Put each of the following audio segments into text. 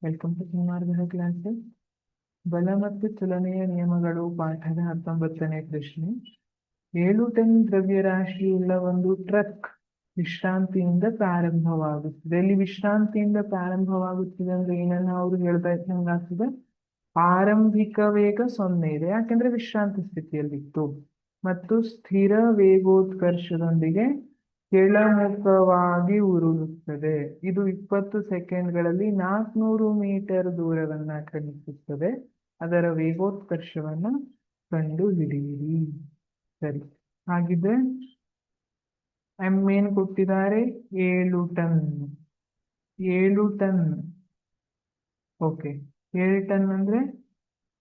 Welcome to ಕುಮಾರ್ಗದ classes. ಬಲ ಮತ್ತು ಚಲನೆಯ ನಿಯಮಗಳು ಪಾಠದ 19ನೇ ಪ್ರಶ್ನೆ. 7 ಟನ್ ದ್ರವ್ಯರಾಶಿಯುಳ್ಳ ಒಂದು ಟ್ರಕ್ ವಿಶ್ರಾಂತಿಯಿಂದ ಪ್ರಾರಂಭವಾಗುತ್ತದೆ. ಇಲ್ಲಿ ವಿಶ್ರಾಂತಿಯಿಂದ ಪ್ರಾರಂಭವಾಗುತ್ತಿದೆ ಅಂದ್ರೆ ಏನನ್ನ ಅವರು ಹೇಳ್ತಾ ಇದ್ದಂಗಾಗ್ತದೆ. ಆರಂಭಿಕ ವೇಗ 0 ಇದೆ, ಯಾಕೆಂದ್ರೆ ವಿಶ್ರಾಂತಿ ಸ್ಥಿತಿಯಲ್ಲಿತ್ತು. ಮತ್ತು ಸ್ಥಿರ ವೇಗೋತ್ಕರ್ಷದೊಂದಿಗೆ ಕೆಳಮುಖವಾಗಿ ಉರುಳುತ್ತದೆ. ಇದು 20 ಸೆಕೆಂಡ್ಗಳಲ್ಲಿ 400 ಮೀಟರ್ ದೂರವನ್ನ ಕ್ರಮಿಸುತ್ತದೆ. ಅದರ ವೇಗೋತ್ಕರ್ಷವನ್ನ ಕಂಡು ಹಿಡಿಯಿರಿ. ಸರಿ, ಹಾಗಿದ್ರೆ ಏನ್ ಕೊಟ್ಟಿದ್ದಾರೆ? 7 ಟನ್. 7 ಟನ್. ಓಕೆ, 7 ಟನ್ ಅಂದ್ರೆ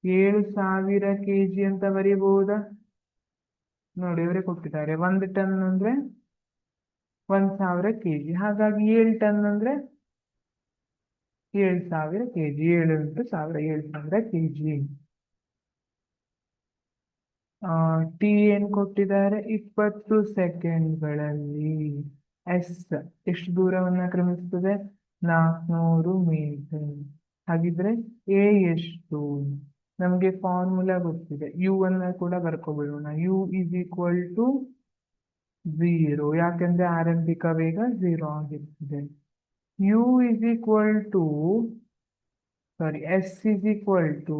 7000 kg ಅಂತ ಬರೀಬಹುದಾ? ನೋಡಿ, ಇವರೇ ಕೊಟ್ಟಿದ್ದಾರೆ. 1 ಟನ್ ಅಂದ್ರೆ 1000 kg. ಹಾಗಾಗಿ 7 ಟನ್ ಅಂದ್ರೆ 7000 kg. 7 into 1000, 7000 kg. ಟಿ ಏನ್ ಕೊಟ್ಟಿದ್ದಾರೆ? 20 ಸೆಕೆಂಡ್ಗಳಲ್ಲಿ. ಎಸ್ ಎಷ್ಟು ದೂರವನ್ನ ಕ್ರಮಿಸ್ತದೆ? 400 ಮೀಟರ್. ಹಾಗಿದ್ರೆ ಎ ಎಷ್ಟು? ನಮಗೆ ಫಾರ್ಮುಲಾ ಗೊತ್ತಿದೆ. ಯು ಅನ್ನ ಕೂಡ ಬರ್ಕೊಬಿಡೋಣ. ಯು ಇಸ್ ಈಕ್ವಲ್ ಟು 0, ಯಾಕೆಂದ್ರೆ ಆರಂಭಿಕ ವೇಗ 0 ಆಗಿರ್ತದೆ. U is equal to s is equal to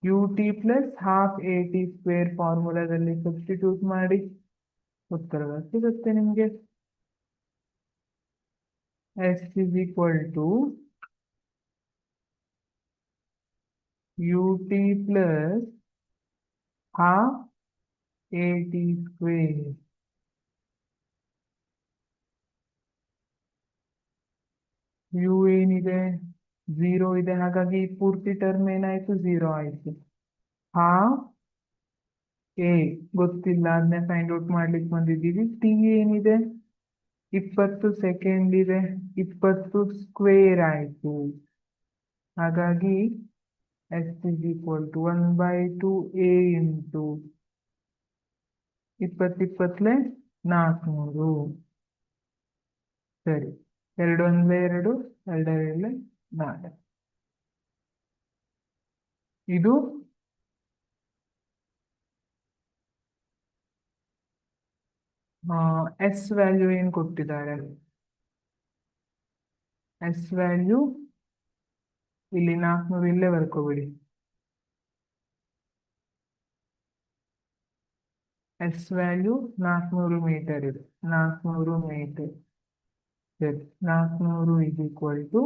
u t plus half a t square ಫಾರ್ಮುಲಾದಲ್ಲಿ ಸಬ್ಸ್ಟಿಟ್ಯೂಟ್ ಮಾಡಿ ಉತ್ತರ ಸಿಗುತ್ತೆ ನಿಮಗೆ. S is equal to u t plus half a t square. U ಏನಿದೆ? 0 ಇದೆ, ಹಾಗಾಗಿ ಪೂರ್ತಿ ಟರ್ಮ್ ಏನಾಯ್ತು? 0 ಆಯ್ತು. ಹಾಫ್ ಎ ಗೊತ್ತಿಲ್ಲ, ಅದನ್ನ ಫೈಂಡ್ ಔಟ್ ಮಾಡ್ಲಿಕ್ಕೆ ಬಂದಿದ್ದೀವಿ. ಟಿ ಏನಿದೆ? 20 ಸೆಕೆಂಡ್ ಇದೆ, 20 ಸ್ಕ್ವೇರ್ ಆಯ್ತು. ಹಾಗಾಗಿ S is equal to 1/2 A into 20 400. ಸರಿ, 2 1 2, 2 2 4. ಇದು ಎಸ್ ವ್ಯಾಲ್ಯೂ ಏನ್ ಕೊಟ್ಟಿದ್ದಾರೆ? ಎಸ್ ವ್ಯಾಲ್ಯೂ ಇಲ್ಲಿ 400 ಇಲ್ಲೇ ಬರ್ಕೋಬಿಡಿ. ಎಸ್ ವ್ಯಾಲ್ಯೂ 400 ಮೀಟರ್ ಇದೆ. 400 ಮೀಟರ್. ಸರಿ, 400 is equal to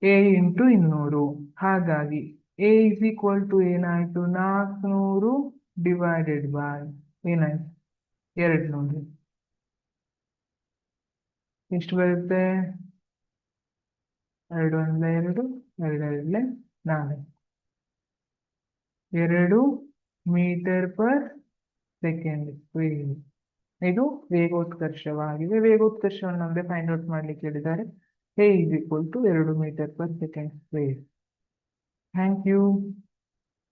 A into 200. ಹಾಗಾಗಿ ಎ ಇಸ್ ಈಕ್ವಲ್ ಟು ಏನಾಯ್ತು? 400 ಡಿವೈಡೆಡ್ ಬೈ ಏನಾಯ್ತು? 200. ಎಷ್ಟು ಬರುತ್ತೆ? 2 1 2, 2 2 4. 2 ಮೀಟರ್ ಪರ್ ಸೆಕೆಂಡ್ ಸ್ಕ್ವೇರ್. ಇದು ವೇಗೋತ್ಕರ್ಷವಾಗಿದೆ. ವೇಗೋತ್ಕರ್ಷವನ್ನು ನಮಗೆ ಫೈಂಡ್ ಔಟ್ ಮಾಡ್ಲಿಕ್ಕೆ ಹೇಳಿದ್ದಾರೆ. A is equal to 2 metre per second square. Thank you.